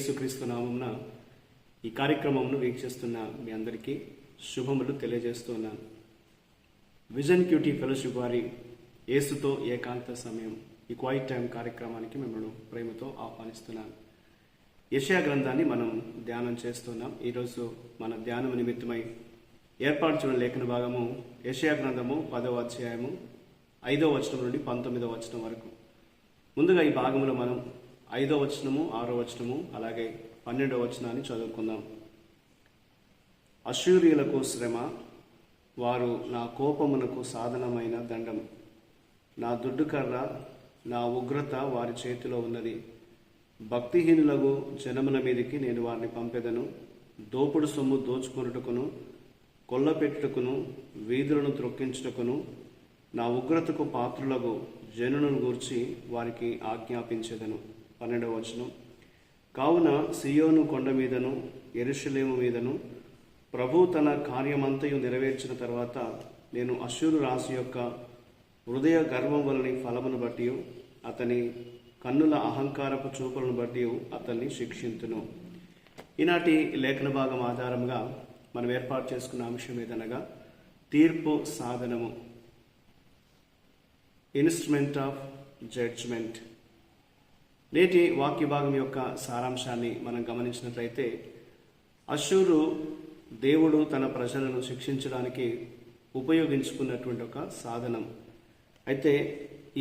యేసుక్రీస్తు నామమున ఈ కార్యక్రమంను వీక్షిస్తున్న మీ అందరికీ శుభములు తెలియజేస్తున్నాను. విజన్ క్యూటీ ఫెలోషిప్ వారి యేసుతో ఏకాంత సమయం ఈ క్వైట్ టైం కార్యక్రమానికి మిమ్మల్ని ప్రేమతో ఆహ్వానిస్తున్నాను. యెషయా గ్రంథాన్ని మనం ధ్యానం చేస్తున్నాం. ఈరోజు మన ధ్యానం నిమిత్తమై ఏర్పాటు చేయడం లేఖన భాగము యెషయా గ్రంథము 10వ అధ్యాయము 5వ వచనం నుండి 19వ వచనం వరకు. ముందుగా ఈ భాగంలో మనం 5వ వచనము 6వ వచనము అలాగే 12వ వచనాన్ని చదువుకుందాం. అష్షూరీయులకు శ్రమ, వారు నా కోపమునకు సాధనమైన దండం. నా దుడ్డుకర్ర, నా ఉగ్రత వారి చేతిలో ఉన్నది. భక్తిహీనులకు జనముల మీదికి నేను వారిని పంపెదను. దోపుడు సొమ్ము దోచుకొనుటకును, కొల్లపెట్టుటకును, వీధులను త్రొక్కించుటకును, నా ఉగ్రతకు పాత్రులకు జనులను గూర్చి వారికి ఆజ్ఞాపించెదను. 12వ వచనం. కావున సియోను కొండ మీదను యెరూషలేము మీదను ప్రభు తన కార్యమంతయు నెరవేర్చిన తర్వాత నేను అష్షూరు రాజు యొక్క హృదయ గర్వం వలని ఫలమును బట్టి అతని కన్నుల అహంకారపు చూపులను బట్టి అతన్ని శిక్షింతును. ఈనాటి లేఖన భాగం ఆధారంగా మనం ఏర్పాటు చేసుకున్న అంశం ఏదనగా తీర్పు సాధనము, ఇన్స్ట్రుమెంట్ ఆఫ్ జడ్జ్మెంట్. నేటి వాక్య భాగం యొక్క సారాంశాన్ని మనం గమనించినట్లయితే, అష్షూరు దేవుడు తన ప్రజలను శిక్షించడానికి ఉపయోగించుకున్నటువంటి ఒక సాధనం. అయితే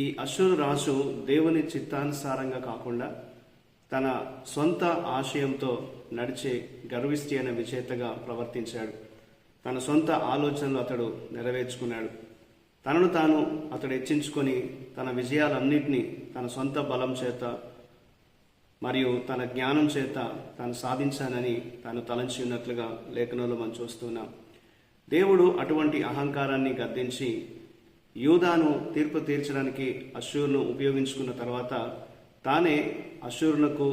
ఈ అష్షూరు రాజు దేవుని చిత్తానుసారంగా కాకుండా తన సొంత ఆశయంతో నడిచే గర్విష్టి అనే విజేతగా ప్రవర్తించాడు. తన సొంత ఆలోచనలు అతడు నెరవేర్చుకున్నాడు. తనను తాను అతడు హెచ్చించుకొని తన విజయాలన్నింటినీ తన సొంత బలం చేత మరియు తన జ్ఞానం చేత తాను సాధించానని తాను తలంచి ఉన్నట్లుగా లేఖనంలో మనం చూస్తున్నాం. దేవుడు అటువంటి అహంకారాన్ని గద్దించి యూదాను తీర్పు తీర్చడానికి అష్షూరును ఉపయోగించుకున్న తర్వాత తానే అష్షూరులకు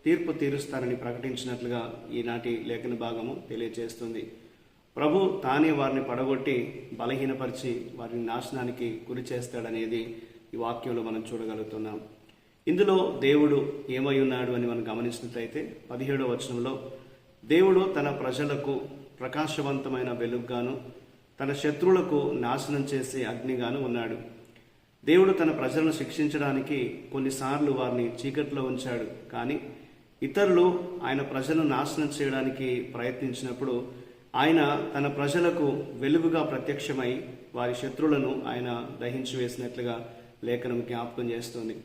తీర్పు తీరుస్తానని ప్రకటించినట్లుగా ఈనాటి లేఖన భాగము తెలియజేస్తుంది. ప్రభు తానే వారిని పడగొట్టి బలహీనపరిచి వారిని నాశనానికి గురి చేస్తాడనేది ఈ వాక్యంలో మనం చూడగలుగుతున్నాం. ఇందులో దేవుడు ఏమై ఉన్నాడు అని మనం గమనించినట్లయితే 17వ వచనంలో దేవుడు తన ప్రజలకు ప్రకాశవంతమైన వెలుగుగాను తన శత్రువులకు నాశనం చేసే అగ్నిగాను ఉన్నాడు. దేవుడు తన ప్రజలను శిక్షించడానికి కొన్నిసార్లు వారిని చీకట్లో ఉంచాడు. కానీ ఇతరులు ఆయన ప్రజలను నాశనం చేయడానికి ప్రయత్నించినప్పుడు ఆయన తన ప్రజలకు వెలుగుగా ప్రత్యక్షమై వారి శత్రువులను ఆయన దహించి వేసినట్లుగా లేఖనం జ్ఞాపకం చేస్తుంది.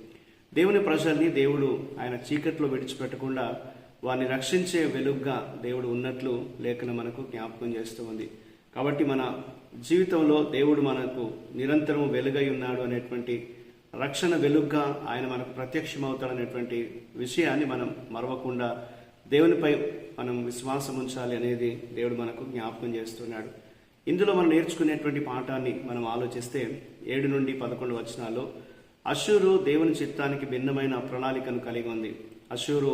దేవుని ప్రజల్ని దేవుడు ఆయన చీకట్లో విడిచిపెట్టకుండా వారిని రక్షించే వెలుగుగా దేవుడు ఉన్నట్లు లేఖనం మనకు జ్ఞాపకం చేస్తూ ఉంది. కాబట్టి మన జీవితంలో దేవుడు మనకు నిరంతరం వెలుగై ఉన్నాడు అనేటువంటి రక్షణ వెలుగుగా ఆయన మనకు ప్రత్యక్షమవుతాడనేటువంటి విషయాన్ని మనం మరవకుండా దేవునిపై మనం విశ్వాసం ఉంచాలి అనేది దేవుడు మనకు జ్ఞాపకం చేస్తున్నాడు. ఇందులో మనం నేర్చుకునేటువంటి పాఠాన్ని మనం ఆలోచిస్తే 7 నుండి 11 వచనాల్లో అష్షూరు దేవుని చిత్తానికి భిన్నమైన ప్రణాళికను కలిగి ఉంది. అష్షూరు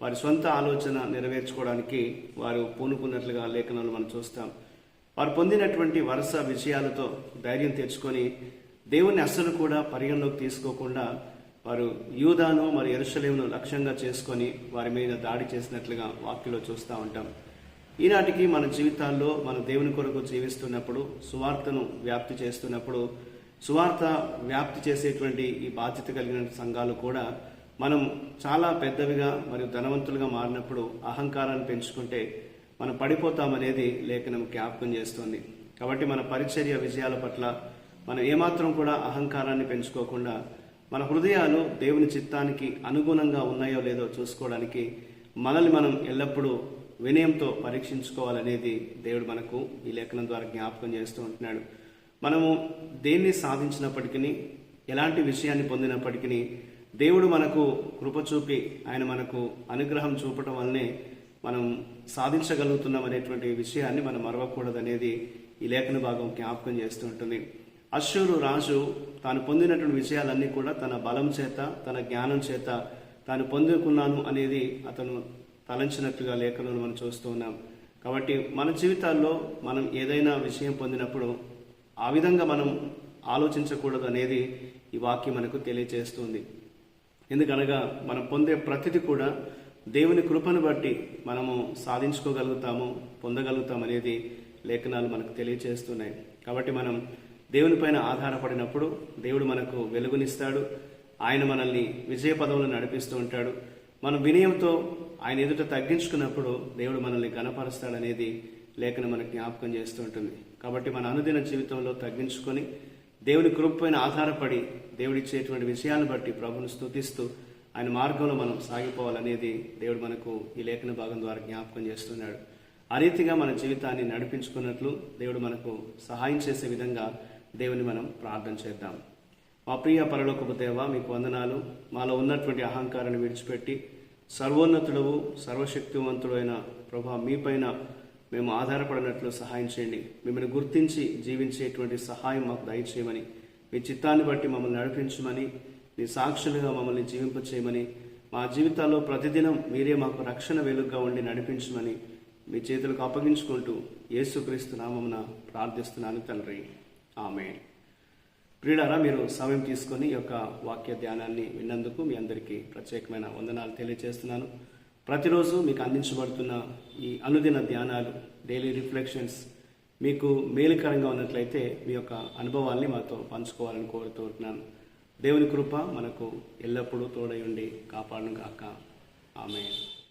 వారి సొంత ఆలోచన నెరవేర్చుకోవడానికి వారు పూనుకున్నట్లుగా లేఖనాలు మనం చూస్తాం. వారు పొందినటువంటి వరుస విజయాలతో ధైర్యం తెచ్చుకొని దేవుని అస్సలు కూడా పరిగణలోకి తీసుకోకుండా వారు యూదాను మరి యెరూషలేమును లక్ష్యంగా చేసుకొని వారి మీద దాడి చేసినట్లుగా వాక్యంలో చూస్తూ ఉంటాం. ఈనాటికి మన జీవితాల్లో మన దేవుని కొరకు జీవిస్తున్నప్పుడు, సువార్తను వ్యాప్తి చేస్తున్నప్పుడు, సువార్త వ్యాప్తి చేసేటువంటి ఈ బాధ్యత కలిగిన సంఘాలు కూడా మనం చాలా పెద్దవిగా మరియు ధనవంతులుగా మారినప్పుడు అహంకారాన్ని పెంచుకుంటే మనం పడిపోతామనేది లేఖనం జ్ఞాపకం చేస్తుంది. కాబట్టి మన పరిచర్య విజయాల పట్ల మనం ఏమాత్రం కూడా అహంకారాన్ని పెంచుకోకుండా మన హృదయాలు దేవుని చిత్తానికి అనుగుణంగా ఉన్నాయో లేదో చూసుకోవడానికి మనల్ని మనం ఎల్లప్పుడూ వినయంతో పరీక్షించుకోవాలనేది దేవుడు మనకు ఈ లేఖనం ద్వారా జ్ఞాపకం చేస్తూ ఉంటున్నాడు. మనము దేన్ని సాధించినప్పటికీ, ఎలాంటి విషయాన్ని పొందినప్పటికీ దేవుడు మనకు కృప చూపి ఆయన మనకు అనుగ్రహం చూపటం వల్లనే మనం సాధించగలుగుతున్నాం అనేటువంటి విషయాన్ని మనం మరవకూడదనేది ఈ లేఖన భాగం జ్ఞాపకం చేస్తూ ఉంటుంది. అష్షూరు రాజు తాను పొందినటువంటి విషయాలన్నీ కూడా తన బలం చేత తన జ్ఞానం చేత తాను పొందుకున్నాను అనేది అతను తలంచినట్లుగా లేఖలను మనం చూస్తూ ఉన్నాం. కాబట్టి మన జీవితాల్లో మనం ఏదైనా విషయం పొందినప్పుడు ఆ విధంగా మనం ఆలోచించకూడదు అనేది ఈ వాక్యం మనకు తెలియజేస్తుంది. ఎందుకనగా మనం పొందే ప్రతిదీ కూడా దేవుని కృపను బట్టి మనము సాధించుకోగలుగుతాము, పొందగలుగుతాం అనేది లేఖనాలు మనకు తెలియజేస్తున్నాయి. కాబట్టి మనం దేవుని పైన ఆధారపడినప్పుడు దేవుడు మనకు వెలుగునిస్తాడు. ఆయన మనల్ని విజయ పదవులను నడిపిస్తూ ఉంటాడు. మనం వినయంతో ఆయన ఎదుట తగ్గించుకున్నప్పుడు దేవుడు మనల్ని ఘనపరుస్తాడనేది లేఖనం మనకు జ్ఞాపకం చేస్తూ ఉంటుంది. కాబట్టి మన అనుదిన జీవితంలో తగ్గించుకొని దేవుని కృప పైన ఆధారపడి దేవుడిచ్చేటువంటి విషయాలను బట్టి ప్రభువును స్తుతిస్తూ ఆయన మార్గంలో మనం సాగిపోవాలనేది దేవుడు మనకు ఈ లేఖన భాగం ద్వారా జ్ఞాపకం చేస్తున్నాడు. ఆ రీతిగా మన జీవితాన్ని నడిపించుకున్నట్లు దేవుడు మనకు సహాయం చేసే విధంగా దేవుని మనం ప్రార్థన చేద్దాం. మా ప్రియ పరలోకపు దేవ, మీకు వందనాలు. మాలో ఉన్నటువంటి అహంకారాన్ని విడిచిపెట్టి సర్వోన్నతుడవు, సర్వశక్తివంతుడైన ప్రభా మీపైన మేము ఆధారపడినట్లు సహాయం చేయండి. మిమ్మల్ని గుర్తించి జీవించేటువంటి సహాయం మాకు దయచేయమని, మీ చిత్తాన్ని బట్టి మమ్మల్ని నడిపించమని, మీ సాక్షులుగా మమ్మల్ని జీవింపచేయమని, మా జీవితాల్లో ప్రతిదినం మీరే మాకు రక్షణ వెలుగుగా ఉండి నడిపించమని మీ చేతులకు అప్పగించుకుంటూ యేసుక్రీస్తు నామమున ప్రార్థిస్తున్నాను తండ్రి. ఆమేన్. ప్రియులారా, మీరు సమయం తీసుకొని ఈ యొక్క వాక్య ధ్యానాన్ని విన్నందుకు మీ అందరికీ ప్రత్యేకమైన వందనాలు తెలియజేస్తున్నాను. ప్రతిరోజు మీకు అందించబడుతున్న ఈ అనుదిన ధ్యానాలు, డైలీ రిఫ్లెక్షన్స్ మీకు మేలుకరంగా ఉన్నట్లయితే మీ యొక్క అనుభవాల్ని మాతో పంచుకోవాలని కోరుతున్నాను. దేవుని కృప మనకు ఎల్లప్పుడూ తోడై ఉండి కాపాడును గాక. ఆమేన్.